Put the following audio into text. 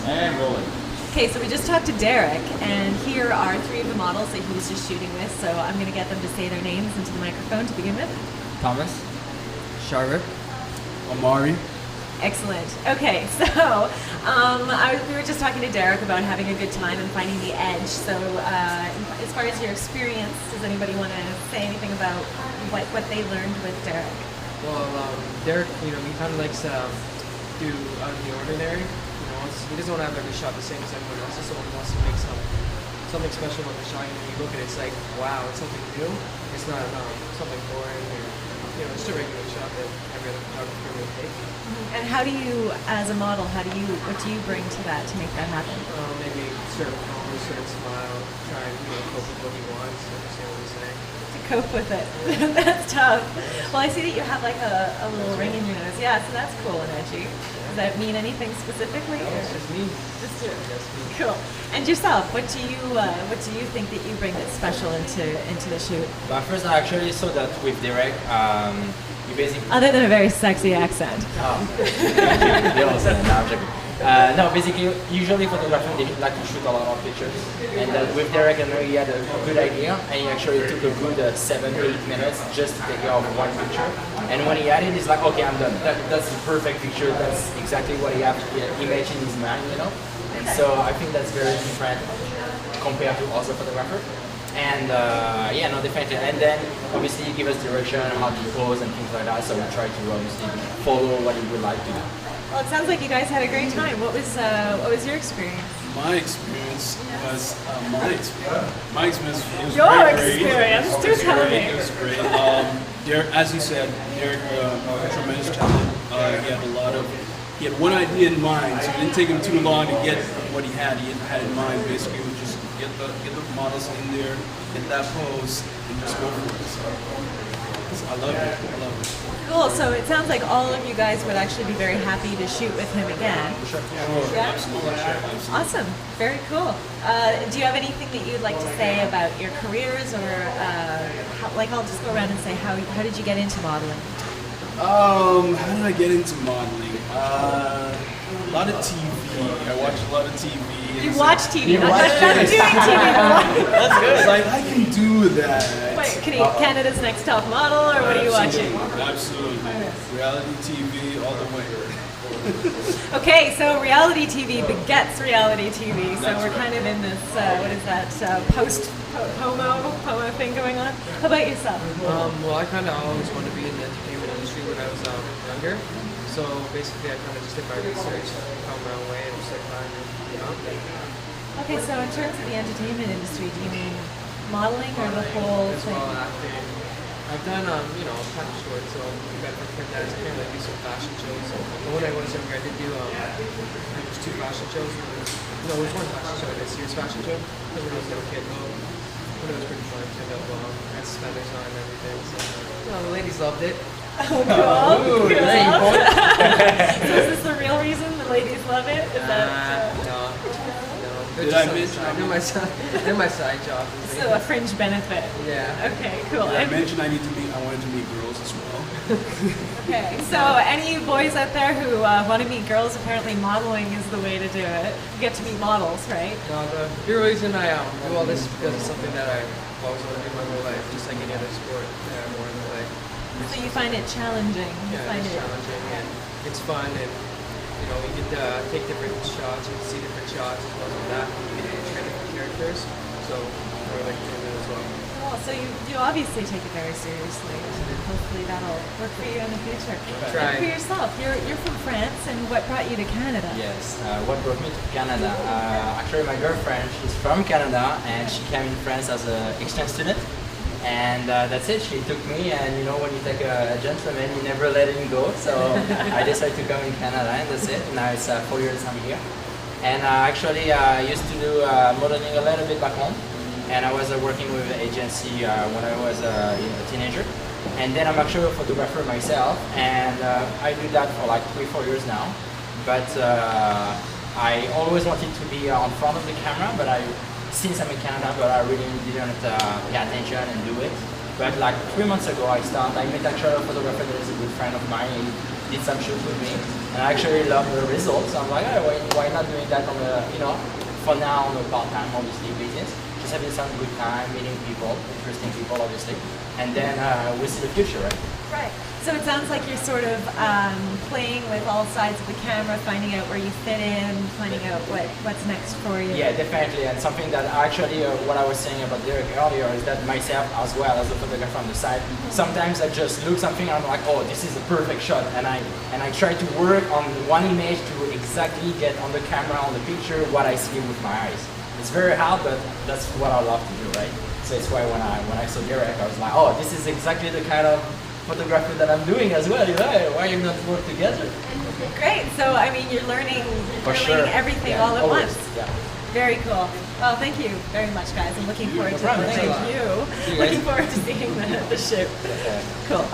And rolling. Okay, so we just talked to Derek, and here are three of the models that he was just shooting with. So I'm going to get them to say their names into the microphone to begin with. Thomas. Shariq. Amari. Excellent. Okay, so we were just talking to Derek about having a good time and finding the edge. So as far as your experience, does anybody want to say anything about what they learned with Derek? Well, Derek, he kind of likes to do out of the ordinary. He doesn't want to have every shot the same as everyone else's, so he wants to make something special on the shot. And when you look at it, it's like, wow, it's something new. It's not something boring or just a regular shot that every other photographer would take. And how do you, as a model, what do you bring to that to make that happen? Maybe certain pose, certain smile, try and cope with what he wants, understand what he's saying. To cope with it. That's tough. Well, I see that you have like a little ring in your nose. Yeah, so that's cool and edgy. Does that mean anything specifically? No, it's just me. Just you. Cool. And yourself, what do you think that you bring that's special into the shoot? But first, I actually saw that with Derek. You basically Other than a very sexy accent. No, basically, usually photographers they like to shoot a lot of pictures, and with Derek, I know he had a good idea, and he actually took a good 7-8 minutes just to take care of one picture. And when he had it, he's like, okay, I'm done. That's the perfect picture. That's exactly what he had imagined in his mind, And so I think that's very different compared to other photographers. And no, definitely. And then obviously you give us direction, how to pose and things like that. So we try to obviously follow what he would like to do. Well, it sounds like you guys had a great time. What was your experience? My experience was my experience was Your great. experience. Do tell me. It was great. Derek, as you said, Derek, tremendous talent. He had one idea in mind, so it didn't take him too long to get what he had. He had in mind basically was just get the models in there, get that pose, and just go for it. So I love it. Cool. So it sounds like all of you guys would actually be very happy to shoot with him again. Sure. Yeah? Absolutely. Awesome. Very cool. Do you have anything that you'd like to say about your careers, or I'll just go around and say how did you get into modeling? How did I get into modeling? A lot of TV. I watch a lot of TV. You watch TV. Not doing TV. That's good. It's like I can do that. Wait, Canada's Next Top Model, or what are you watching? Absolutely. Reality TV all the way. Okay, so reality TV begets reality TV. So we're kind of in this, what is that, post-pomo thing going on? How about yourself? Well, I kind of always wanted to be in the entertainment industry when I was younger. So basically, I kind of just did my research, found my own way, and just like Okay, so in terms of the entertainment industry, do you mean modeling or the whole as thing? well acting. I've done, kind of short, so I got different guys. I can't do some fashion shows. So when I was younger, I did do, there was 2 fashion shows. It was one fashion show, this year's fashion show. When I was a little kid, but it was pretty fun. Turned out well. Had suspenders on and everything. So, the ladies loved it. Oh, cool. Very important. So is this the real reason the ladies love it? Is that, No. Did I mention? They're my side job. so a fringe benefit? Yeah. Okay, cool. I mentioned I wanted to meet girls as well. Okay, so any boys out there who want to meet girls, apparently modeling is the way to do it. You get to meet models, right? No, the real reason I do all this is because it's something that I've always wanted to do my whole life, just like any other sport that I wanted to play. So you find it challenging? Yeah, it's challenging and it's fun, and you get to take different shots, you can see different shots as well as that. You get to try different characters, so I really like doing that as well. Well, so you obviously take it very seriously, and hopefully that'll work for you in the future. Try. And for yourself, you're from France, and what brought you to Canada? Yes, what brought me to Canada? Actually, my girlfriend, she's from Canada, and she came in France as an exchange student. And that's it, she took me, and when you take a gentleman, you never let him go. So I decided to come in Canada, and that's it. Now it's 4 years I'm here. And actually, I used to do modeling a little bit back home. And I was working with an agency when I was a teenager. And then I'm actually a photographer myself, and I do that for like 3-4 years now. But I always wanted to be on front of the camera, but since I'm in Canada, but I really didn't pay attention and do it. But like 3 months ago, I met actually a photographer that is a good friend of mine. He did some shoots with me, and I actually love the results. So I'm like, oh, why not doing that on a, for now on a part-time, obviously, business. Just having some good time, meeting people, interesting people, obviously, and then we'll see the future, right? Right. So it sounds like you're sort of playing with all sides of the camera, finding out where you fit in, finding out what's next for you. Yeah, definitely. And something that actually, what I was saying about Derek earlier is that myself, as well as a photographer on the side, sometimes I just look something and I'm like, oh, this is a perfect shot, and I try to work on one image to exactly get on the camera, on the picture, what I see with my eyes. It's very hard, but that's what I love to do, right? So it's why when I saw Derek, I was like, oh, this is exactly the kind of photography that I'm doing as well. Why you not work together? Great. So I mean, you're learning everything all at always. once. Yeah. Very cool. Well, thank you very much, guys. I'm looking forward to problem. looking Thanks a lot. forward to seeing the shoot. Yeah. Cool.